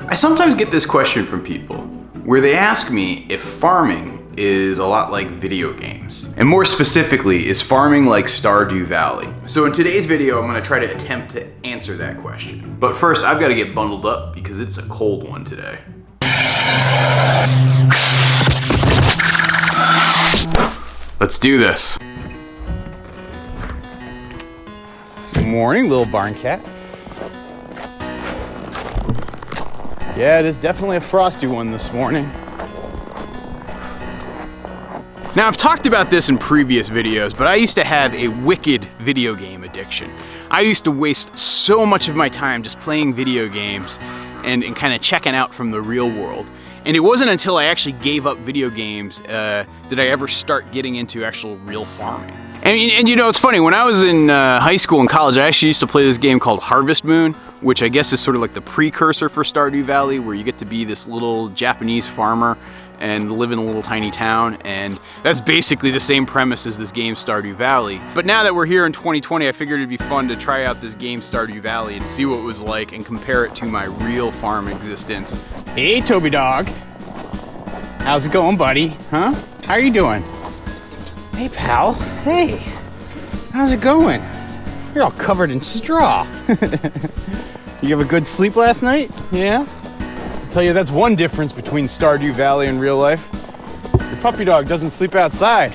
I sometimes get this question from people where they ask me if farming is a lot like video games. And more specifically, is farming like Stardew Valley? So in today's video, I'm gonna try to attempt to answer that question. But first, I've gotta get bundled up because it's a cold one today. Let's do this. Good morning, little barn cat. Yeah, it is definitely a frosty one this morning. Now, I've talked about this in previous videos, but I used to have a wicked video game addiction. I used to waste so much of my time just playing video games and kind of checking out from the real world. And it wasn't until I actually gave up video games did I ever start getting into actual real farming. And you know, it's funny, when I was in high school and college, I actually used to play this game called Harvest Moon, which I guess is sort of like the precursor for Stardew Valley, where you get to be this little Japanese farmer and live in a little tiny town, and that's basically the same premise as this game Stardew Valley. But now that we're here in 2020, I figured it'd be fun to try out this game Stardew Valley and see what it was like and compare it to my real farm existence. Hey, Toby dog. How's it going, buddy? Huh? How are you doing? Hey, pal. Hey. How's it going? You're all covered in straw. You have a good sleep last night? Yeah? I'll tell you, that's one difference between Stardew Valley and real life. Your puppy dog doesn't sleep outside.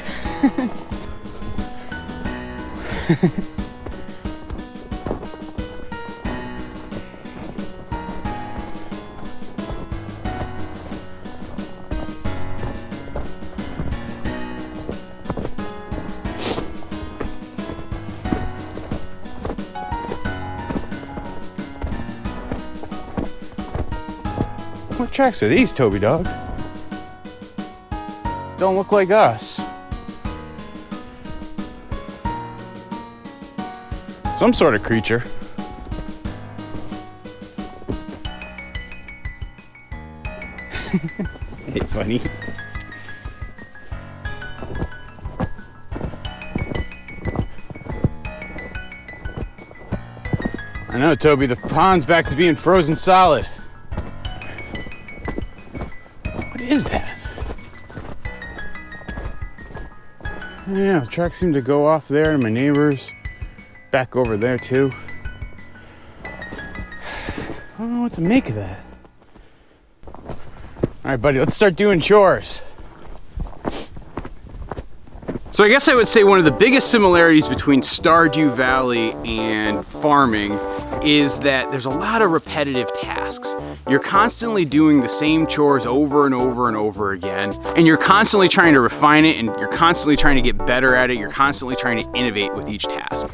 What tracks are these, Toby dog? Don't look like us. Some sort of creature. Hey, funny. I know, Toby, the pond's back to being frozen solid. What is that? Yeah, the tracks seem to go off there, and my neighbors back over there too. I don't know what to make of that. All right, buddy, let's start doing chores. So I guess I would say one of the biggest similarities between Stardew Valley and farming is that there's a lot of repetitive tasks. You're constantly doing the same chores over and over and over again, and you're constantly trying to refine it, and you're constantly trying to get better at it. You're constantly trying to innovate with each task.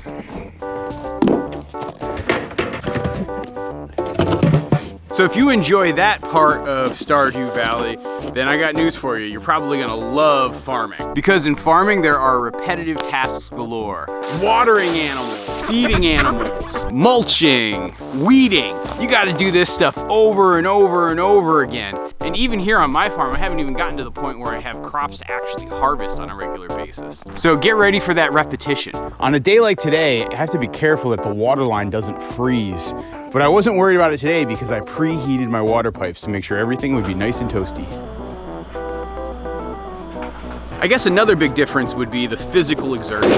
So if you enjoy that part of Stardew Valley, then I got news for you. You're probably gonna love farming. Because in farming, there are repetitive tasks galore. Watering animals, feeding animals, mulching, weeding. You gotta do this stuff over and over and over again. And even here on my farm, I haven't even gotten to the point where I have crops to actually harvest on a regular basis. So get ready for that repetition. On a day like today, I have to be careful that the water line doesn't freeze. But I wasn't worried about it today because I preheated my water pipes to make sure everything would be nice and toasty. I guess another big difference would be the physical exertion.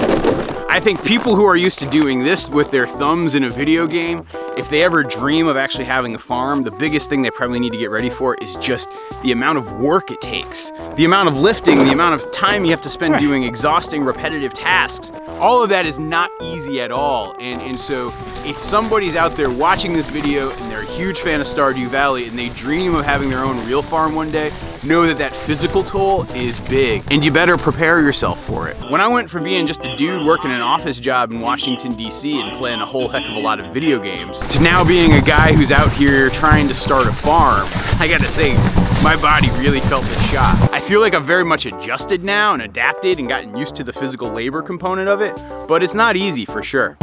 I think people who are used to doing this with their thumbs in a video game, if they ever dream of actually having a farm, the biggest thing they probably need to get ready for is just the amount of work it takes. The amount of lifting, the amount of time you have to spend doing exhausting, repetitive tasks. All of that is not easy at all. And so if somebody's out there watching this video and they're a huge fan of Stardew Valley and they dream of having their own real farm one day, know that that physical toll is big, and you better prepare yourself for it. When I went from being just a dude working an office job in Washington, D.C. and playing a whole heck of a lot of video games, to now being a guy who's out here trying to start a farm, I gotta say, my body really felt the shock. I feel like I've very much adjusted now and adapted and gotten used to the physical labor component of it, but it's not easy for sure.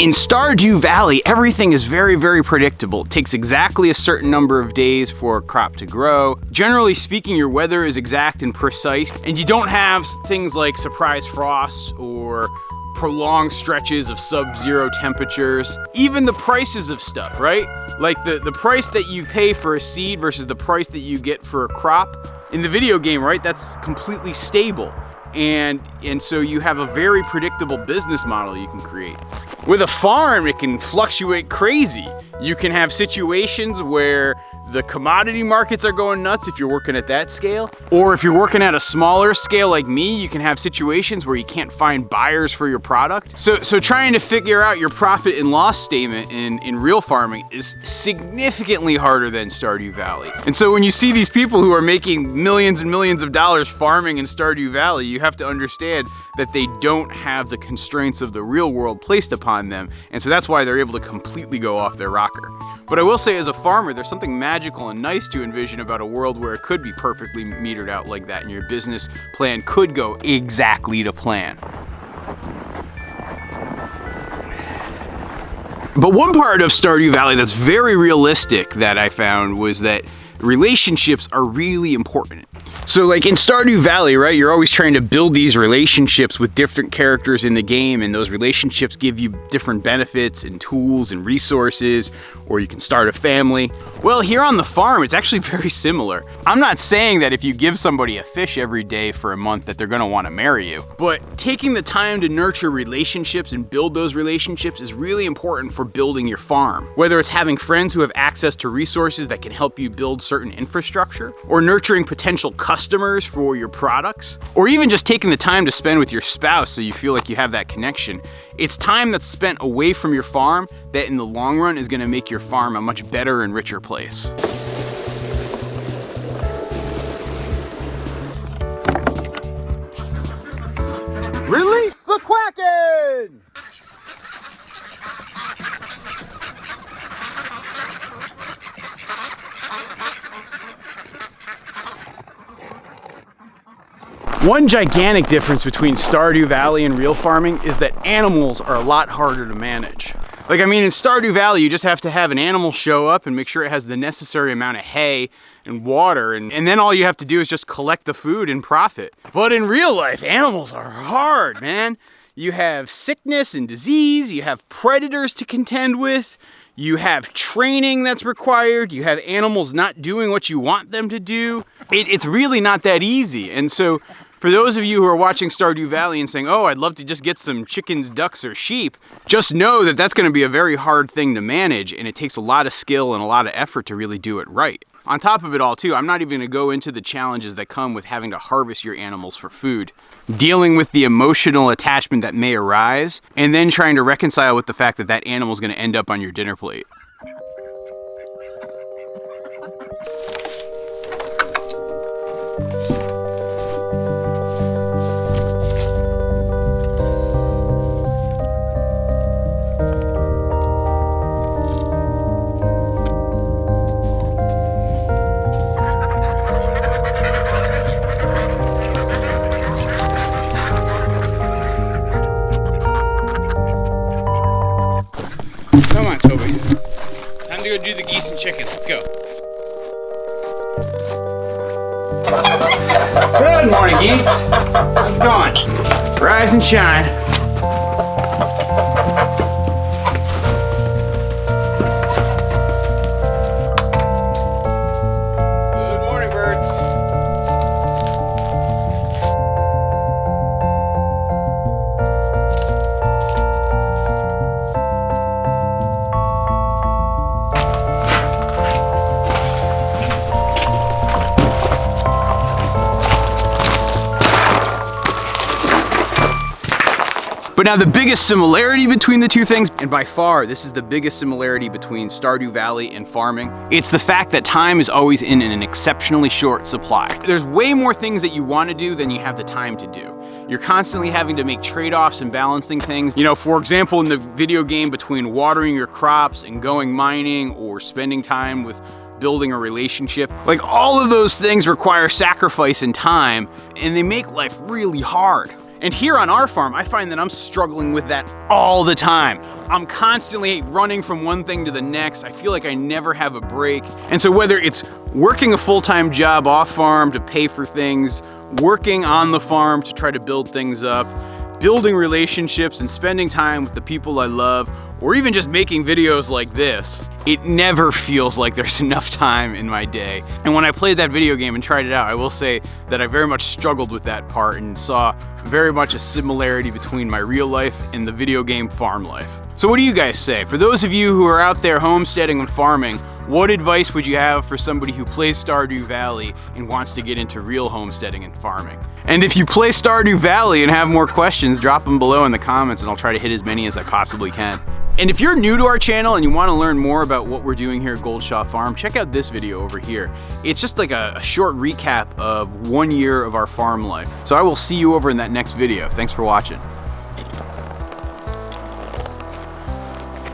In Stardew Valley, everything is very, very predictable. It takes exactly a certain number of days for a crop to grow. Generally speaking, your weather is exact and precise, and you don't have things like surprise frosts or prolonged stretches of sub-zero temperatures. Even the prices of stuff, right? Like the price that you pay for a seed versus the price that you get for a crop. In the video game, right, that's completely stable. And so you have a very predictable business model you can create. With a farm, it can fluctuate crazy. You can have situations where the commodity markets are going nuts if you're working at that scale. Or if you're working at a smaller scale like me, you can have situations where you can't find buyers for your product. So trying to figure out your profit and loss statement in real farming is significantly harder than Stardew Valley. And so when you see these people who are making millions and millions of dollars farming in Stardew Valley, you have to understand that they don't have the constraints of the real world placed upon them. And so that's why they're able to completely go off their rocker. But I will say, as a farmer, there's something magical and nice to envision about a world where it could be perfectly metered out like that, and your business plan could go exactly to plan. But one part of Stardew Valley that's very realistic that I found was that relationships are really important. So like in Stardew Valley, right, you're always trying to build these relationships with different characters in the game, and those relationships give you different benefits and tools and resources, or you can start a family. Well, here on the farm, it's actually very similar. I'm not saying that if you give somebody a fish every day for a month that they're gonna wanna marry you, but taking the time to nurture relationships and build those relationships is really important for building your farm. Whether it's having friends who have access to resources that can help you build certain infrastructure, or nurturing potential customers for your products, or even just taking the time to spend with your spouse so you feel like you have that connection. It's time that's spent away from your farm that in the long run is gonna make your farm a much better and richer place. Release the Kraken! One gigantic difference between Stardew Valley and real farming is that animals are a lot harder to manage. Like, I mean, in Stardew Valley, you just have to have an animal show up and make sure it has the necessary amount of hay and water, and then all you have to do is just collect the food and profit. But in real life, animals are hard, man. You have sickness and disease, you have predators to contend with, you have training that's required, you have animals not doing what you want them to do. It's really not that easy. And so for those of you who are watching Stardew Valley and saying, oh, I'd love to just get some chickens, ducks, or sheep, just know that that's gonna be a very hard thing to manage, and it takes a lot of skill and a lot of effort to really do it right. On top of it all too, I'm not even gonna go into the challenges that come with having to harvest your animals for food, dealing with the emotional attachment that may arise, and then trying to reconcile with the fact that that animal is gonna end up on your dinner plate. Come on, Toby. Time to go do the geese and chickens. Let's go. Good morning, geese. How's it going? Rise and shine. Good morning, birds. But now the biggest similarity between the two things, and by far this is the biggest similarity between Stardew Valley and farming, it's the fact that time is always in an exceptionally short supply. There's way more things that you want to do than you have the time to do. You're constantly having to make trade-offs and balancing things. You know, for example, in the video game, between watering your crops and going mining or spending time with building a relationship, like all of those things require sacrifice and time, and they make life really hard. And here on our farm, I find that I'm struggling with that all the time. I'm constantly running from one thing to the next. I feel like I never have a break. And so whether it's working a full-time job off farm to pay for things, working on the farm to try to build things up, building relationships and spending time with the people I love, or even just making videos like this, it never feels like there's enough time in my day. And when I played that video game and tried it out, I will say that I very much struggled with that part and saw very much a similarity between my real life and the video game farm life. So what do you guys say? For those of you who are out there homesteading and farming, what advice would you have for somebody who plays Stardew Valley and wants to get into real homesteading and farming? And if you play Stardew Valley and have more questions, drop them below in the comments and I'll try to hit as many as I possibly can. And if you're new to our channel and you want to learn more about what we're doing here at Goldshaw Farm, check out this video over here. It's just like a short recap of 1 year of our farm life. So I will see you over in that next video. Thanks for watching.